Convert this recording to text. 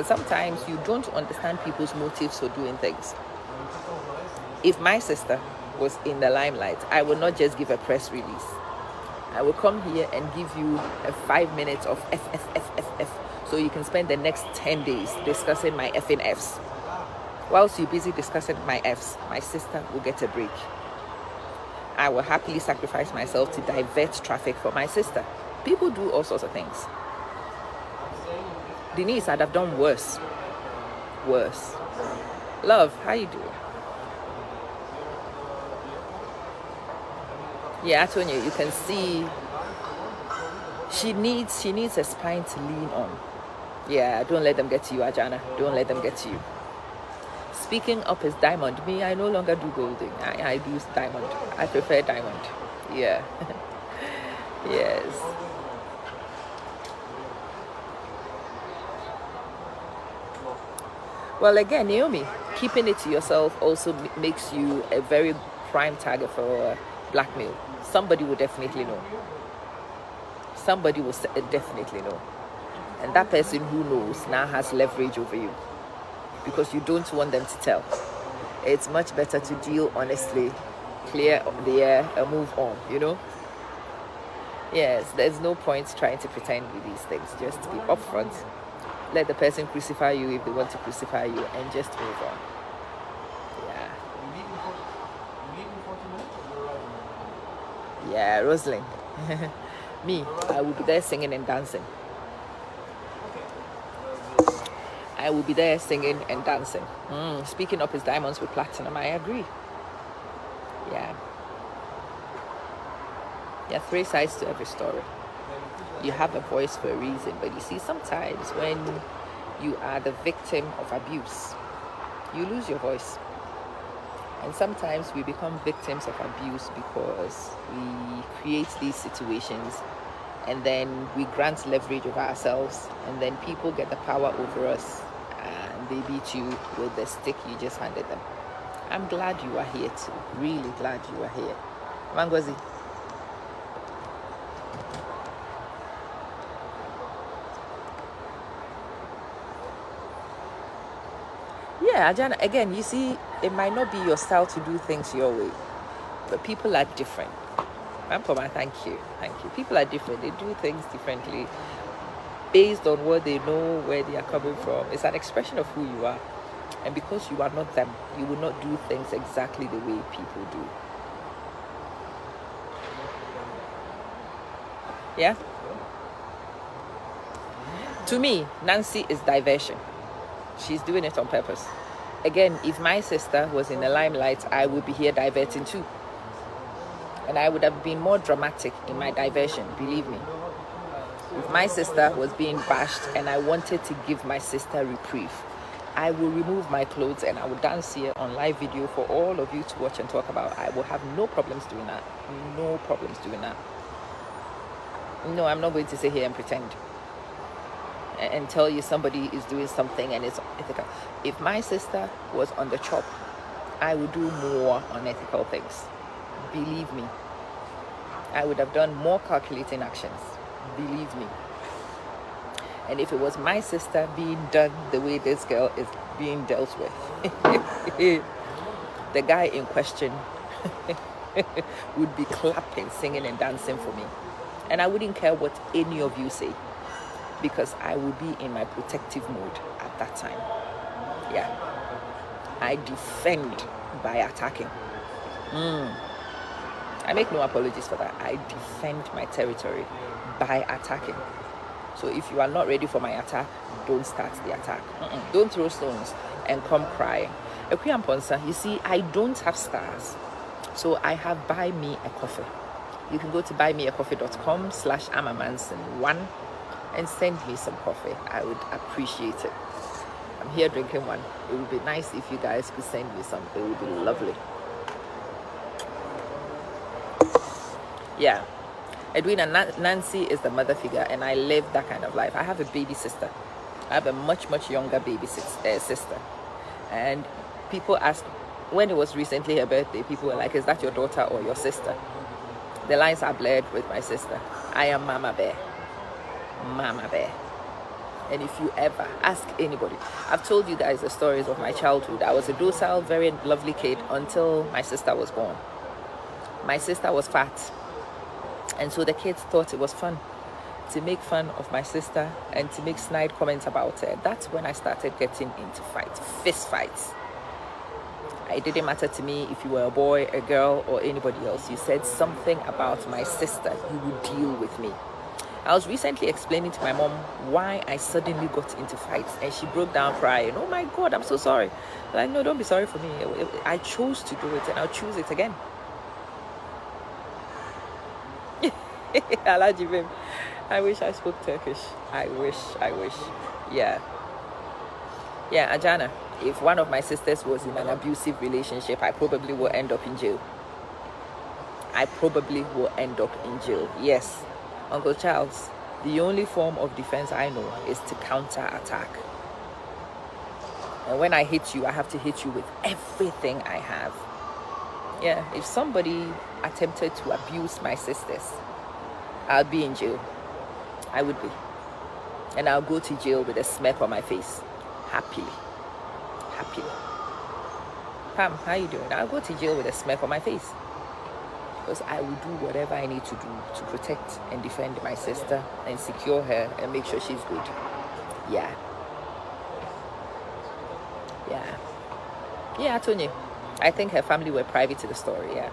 Sometimes you don't understand people's motives for doing things. If my sister was in the limelight, I would not just give a press release. I will come here and give you a 5 minutes of F, so you can spend the next 10 days discussing my effing Fs. Whilst you're busy discussing my Fs, my sister will get a break. I will happily sacrifice myself to divert traffic for my sister. People do all sorts of things. Denise, I'd have done worse. Love, how you doing? Yeah, Antonia, you can see she needs a spine to lean on. Yeah, don't let them get to you, Ajana. Don't let them get to you. Speaking up is diamond. Me, I no longer do golding. I do diamond. I prefer diamond. Yeah. Yes. Well, again, Naomi, keeping it to yourself also makes you a very prime target for blackmail. Somebody will definitely know. Somebody will definitely know. And that person who knows now has leverage over you because you don't want them to tell. It's much better to deal honestly, clear the air, and move on, you know? Yes, there's no point trying to pretend with these things. Just be upfront. Let the person crucify you if they want to crucify you, and just move on. Yeah. Yeah, Rosalind. Me, I will be there singing and dancing. I will be there singing and dancing. Speaking up his diamonds with platinum, I agree. Yeah. There are 3 sides to every story. You have a voice for a reason, but you see, sometimes when you are the victim of abuse, you lose your voice. And sometimes we become victims of abuse because we create these situations and then we grant leverage over ourselves, and then people get the power over us and they beat you with the stick you just handed them. I'm glad you are here too. Really glad you are here. Mangozi. Yeah, Ajana, again, you see, it might not be your style to do things your way, but people are different. Rampoma, thank you. People are different. They do things differently based on what they know, where they are coming from. It's an expression of who you are. And because you are not them, you will not do things exactly the way people do. Yeah? To me, Nancy is diversion. She's doing it on purpose. Again, if my sister was in the limelight, I would be here diverting too. And I would have been more dramatic in my diversion, believe me. If my sister was being bashed and I wanted to give my sister reprieve, I will remove my clothes and I will dance here on live video for all of you to watch and talk about. I will have no problems doing that. No problems doing that. No, I'm not going to sit here and pretend and tell you somebody is doing something and it's ethical. If my sister was on the chop, I would do more unethical things. Believe me. I would have done more calculating actions. Believe me. And if it was my sister being done the way this girl is being dealt with, the guy in question would be clapping, singing and dancing for me. And I wouldn't care what any of you say, because I will be in my protective mode at that time. Yeah. I defend by attacking. I make no apologies for that. I defend my territory by attacking. So if you are not ready for my attack, don't start the attack. Don't throw stones and come crying. You see, I don't have stars. So I have Buy Me a Coffee. You can go to buymeacoffee.com/amamanson1 and send me some coffee. I would appreciate it. I'm here drinking one. It would be nice if you guys could send me some. It would be lovely. Yeah. Edwina, Nancy is the mother figure, and I live that kind of life. I have a baby sister. I have a much, much younger baby sister. And people ask, when it was recently her birthday, people were like, is that your daughter or your sister? The lines are blurred with my sister. I am Mama Bear. Mama Bear. And if you ever ask anybody, I've told you guys the stories of my childhood. I was a docile, very lovely kid until my sister was born. My sister was fat, and so the kids thought it was fun to make fun of my sister and to make snide comments about her. That's when I started getting into fights, fist fights. It didn't matter to me if you were a boy, a girl, or anybody else. You said something about my sister, you would deal with me. I was recently explaining to my mom why I suddenly got into fights, and she broke down crying. Oh my God, I'm so sorry. Like, no, don't be sorry for me. I chose to do it, and I'll choose it again. Alajibim. I wish I spoke Turkish. I wish. Yeah, Ajana. If one of my sisters was in an abusive relationship, I probably will end up in jail. Yes. Uncle Charles, the only form of defense I know is to counter-attack. And when I hit you, I have to hit you with everything I have. Yeah, if somebody attempted to abuse my sisters, I'll be in jail. I would be. And I'll go to jail with a smirk on my face. Happily. Pam, how you doing? I'll go to jail with a smirk on my face. Because I will do whatever I need to do to protect and defend my sister and secure her and make sure she's good. Yeah, I told you. I think her family were privy to the story, yeah.